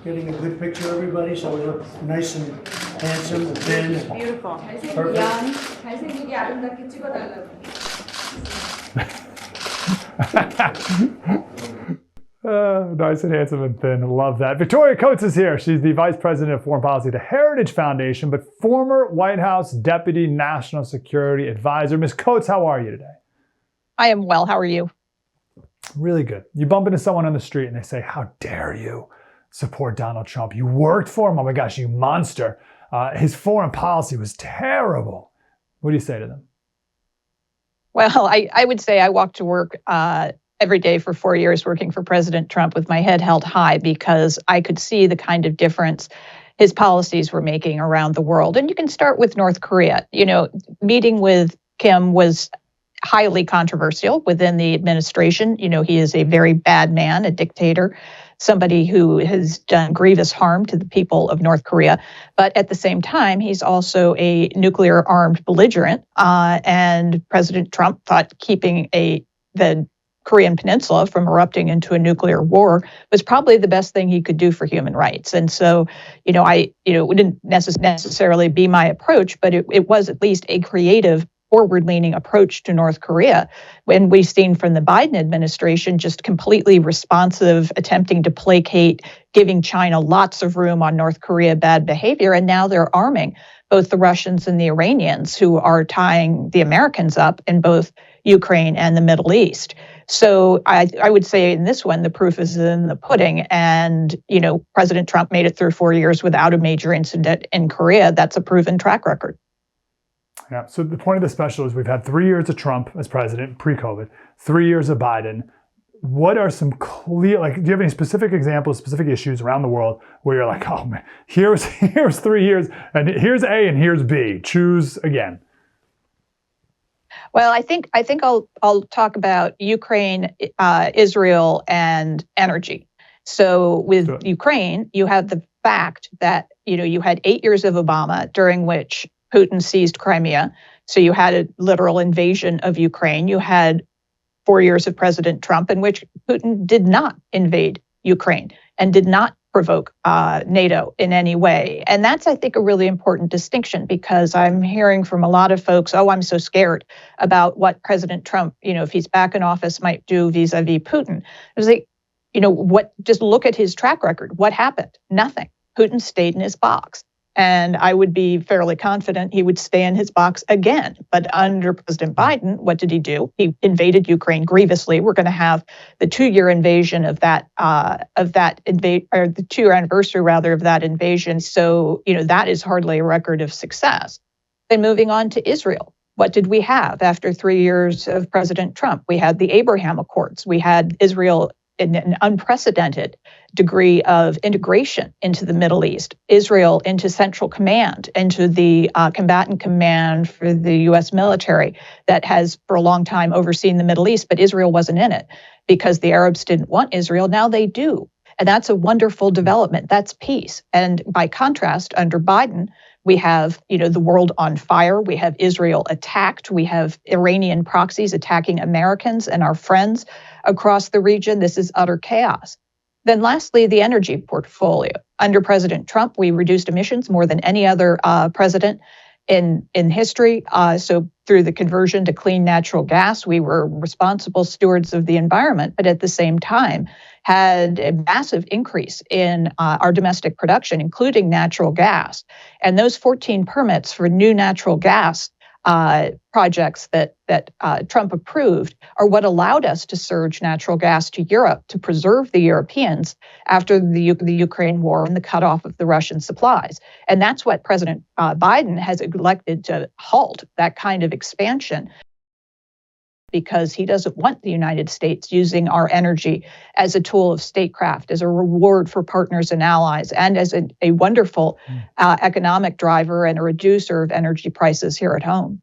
getting a good picture of everybody, so we look nice and handsome and thin. Beautiful. Perfect. Young. 잘생기게 아름답게 찍어달라고. Nice and handsome and thin. Love that. Victoria Coates is here. She's the Vice President of Foreign Policy at the Heritage Foundation, but former White House Deputy National Security Advisor. Ms. Coates, how are you today? I am well. How are you? Really good. You bump into someone on the street and they say, how dare you support Donald Trump? You worked for him? Oh my gosh, you monster. His foreign policy was terrible. What do you say to them? Well, I would say I walked to work every day for 4 years working for President Trump with my head held high because I could see the kind of difference his policies were making around the world. And you can start with North Korea. You know, meeting with Kim was highly controversial within the administration. You know, he is a very bad man, a dictator, somebody who has done grievous harm to the people of North Korea. But at the same time, he's also a nuclear armed belligerent. And President Trump thought keeping the Korean Peninsula from erupting into a nuclear war was probably the best thing he could do for human rights. And so, it wouldn't necessarily be my approach, but it was at least a creative, forward-leaning approach to North Korea. When we've seen from the Biden administration, just completely responsive, attempting to placate, giving China lots of room on North Korea bad behavior, and now they're arming both the Russians and the Iranians who are tying the Americans up in both Ukraine and the Middle East. So I would say in this one, the proof is in the pudding. And, President Trump made it through 4 years without a major incident in Korea. That's a proven track record. Yeah. So the point of the special is we've had 3 years of Trump as president, pre-COVID, 3 years of Biden. What are some clear, do you have any specific examples, specific issues around the world where you're like, oh man, here's 3 years and here's A and here's B. Choose again. Well, I think I'll talk about Ukraine, Israel, and energy. So with Ukraine, you have the fact that you had 8 years of Obama during which Putin seized Crimea. So you had a literal invasion of Ukraine. You had 4 years of President Trump in which Putin did not invade Ukraine and did not provoke NATO in any way. And that's, I think, a really important distinction because I'm hearing from a lot of folks, oh, I'm so scared about what President Trump, if he's back in office, might do vis-a-vis Putin. I was like, just look at his track record. What happened? Nothing. Putin stayed in his box. And I would be fairly confident he would stay in his box again. But under President Biden, what did he do? He invaded Ukraine grievously. We're going to have the 2-year invasion of that, or the 2-year anniversary rather of that invasion. So, that is hardly a record of success. Then moving on to Israel. What did we have after 3 years of President Trump? We had the Abraham Accords. We had Israel in an unprecedented degree of integration into the Middle East, Israel into Central Command, into the combatant command for the U.S. military that has for a long time overseen the Middle East, but Israel wasn't in it because the Arabs didn't want Israel. Now they do. And that's a wonderful development. That's peace. And by contrast, under Biden, we have, the world on fire. We have Israel attacked. We have Iranian proxies attacking Americans and our friends across the region. This is utter chaos. Then lastly, the energy portfolio. Under President Trump, we reduced emissions more than any other president in history. So through the conversion to clean natural gas, we were responsible stewards of the environment, but at the same time had a massive increase in our domestic production, including natural gas. And those 14 permits for new natural gas projects that Trump approved are what allowed us to surge natural gas to Europe to preserve the Europeans after the Ukraine war and the cutoff of the Russian supplies. And that's what President Biden has elected to halt, that kind of expansion, because he doesn't want the United States using our energy as a tool of statecraft, as a reward for partners and allies, and as a wonderful economic driver and a reducer of energy prices here at home.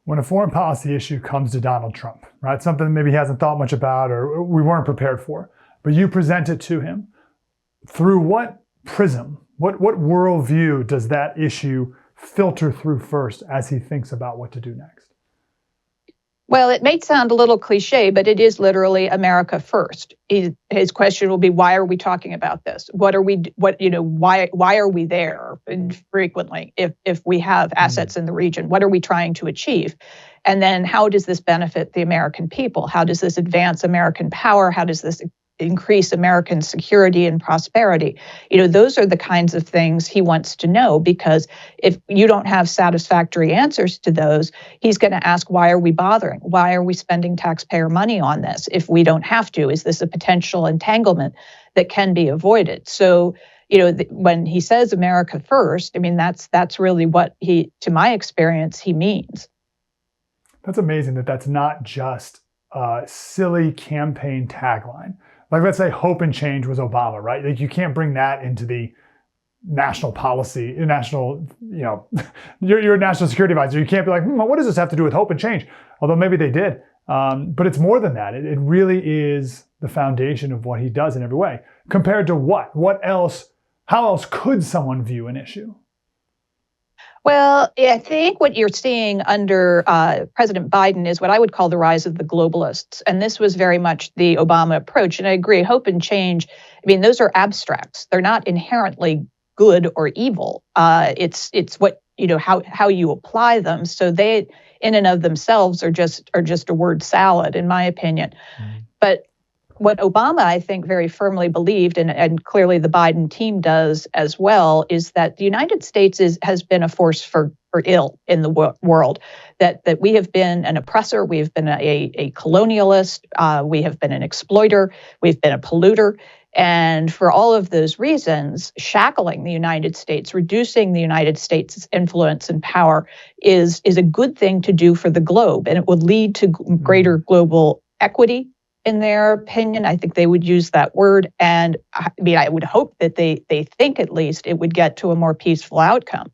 When a foreign policy issue comes to Donald Trump, right, something maybe he hasn't thought much about or we weren't prepared for, but you present it to him, through what prism, what worldview does that issue filter through first as he thinks about what to do next? Well, it may sound a little cliche, but it is literally America first. His question will be, why are we talking about this? Why are we there frequently if we have assets in the region? What are we trying to achieve? And then how does this benefit the American people? How does this advance American power? How does this increase American security and prosperity? Those are the kinds of things he wants to know, because if you don't have satisfactory answers to those, he's going to ask, why are we bothering? Why are we spending taxpayer money on this if we don't have to? Is this a potential entanglement that can be avoided? So, when he says America first, I mean, that's really what to my experience, he means. That's amazing that's not just a silly campaign tagline. Like, let's say hope and change was Obama, right? Like, you can't bring that into the national policy, national, you're a national security advisor. You can't be like, what does this have to do with hope and change? Although maybe they did. But it's more than that. It really is the foundation of what he does in every way. Compared to what? What else? How else could someone view an issue? Well, I think what you're seeing under President Biden is what I would call the rise of the globalists. And this was very much the Obama approach. And I agree, hope and change, I mean, those are abstracts. They're not inherently good or evil. It's what, how you apply them. So they, in and of themselves, are just a word salad, in my opinion. Mm-hmm. But what Obama, I think, very firmly believed, and clearly the Biden team does as well, is that the United States has been a force for ill in the world, that we have been an oppressor, we have been a colonialist, we have been an exploiter, we've been a polluter. And for all of those reasons, shackling the United States, reducing the United States' influence and power is a good thing to do for the globe. And it would lead to greater global equity, in their opinion. I think they would use that word. And I mean, I would hope that they think at least it would get to a more peaceful outcome.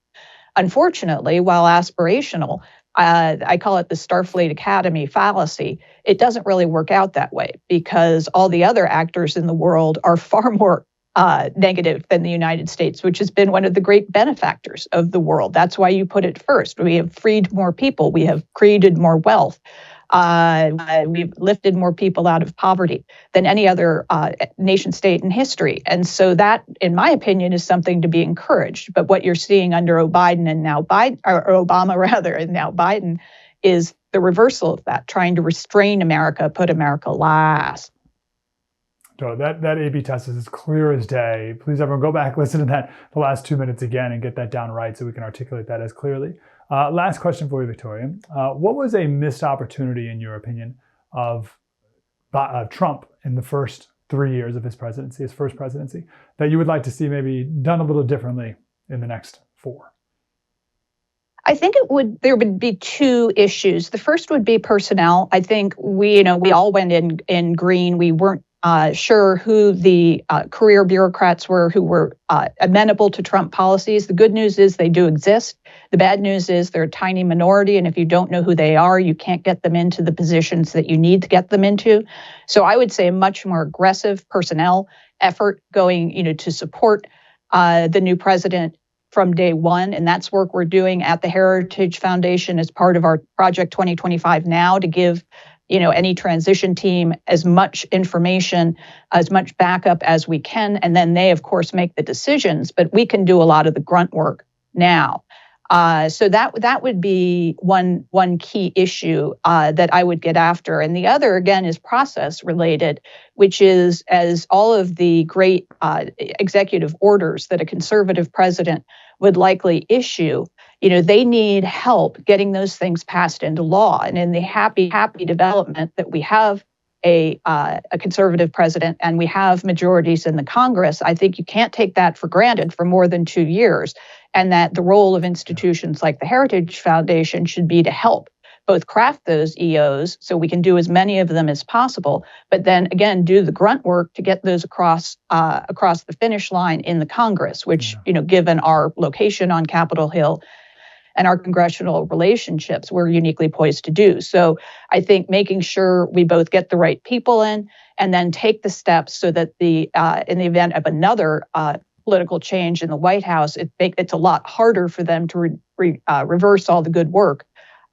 Unfortunately, while aspirational, I call it the Starfleet Academy fallacy. It doesn't really work out that way, because all the other actors in the world are far more negative than the United States, which has been one of the great benefactors of the world. That's why you put it first. We have freed more people. We have created more wealth. We've lifted more people out of poverty than any other nation state in history. And so that, in my opinion, is something to be encouraged. But what you're seeing under Obama and now Biden is the reversal of that, trying to restrain America, put America last. So that A/B test is as clear as day. Please, everyone, go back, listen to that the last 2 minutes again and get that down right so we can articulate that as clearly. Last question for you, Victoria. What was a missed opportunity, in your opinion, of Trump in the first 3 years of his presidency, his first presidency, that you would like to see maybe done a little differently in the next 4? I think there would be 2 issues. The first would be personnel. I think we all went in green. We weren't sure who the career bureaucrats were who were amenable to Trump policies. The good news is they do exist. The bad news is they're a tiny minority, and if you don't know who they are, you can't get them into the positions that you need to get them into. So I would say a much more aggressive personnel effort going, to support the new president from day one. And that's work we're doing at the Heritage Foundation as part of our Project 2025 Now, to give any transition team as much information, as much backup as we can. And then they, of course, make the decisions, but we can do a lot of the grunt work now. So that would be one key issue that I would get after. And the other, again, is process related, which is, as all of the great executive orders that a conservative president would likely issue, they need help getting those things passed into law. And in the happy development that we have a conservative president and we have majorities in the Congress, I think you can't take that for granted for more than 2 years. And that the role of institutions like the Heritage Foundation should be to help both craft those EOs so we can do as many of them as possible, but then again do the grunt work to get those across the finish line in the Congress, which given our location on Capitol Hill and our congressional relationships, we're uniquely poised to do. So I think making sure we both get the right people in and then take the steps so that in the event of another political change in the White House, it's a lot harder for them to reverse all the good work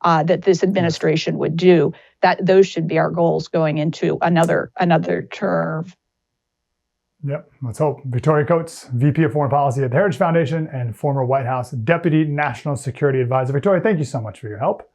that this administration would do. those should be our goals going into another term. Yep, let's hope. Victoria Coates, VP of Foreign Policy at the Heritage Foundation and former White House Deputy National Security Advisor. Victoria, thank you so much for your help.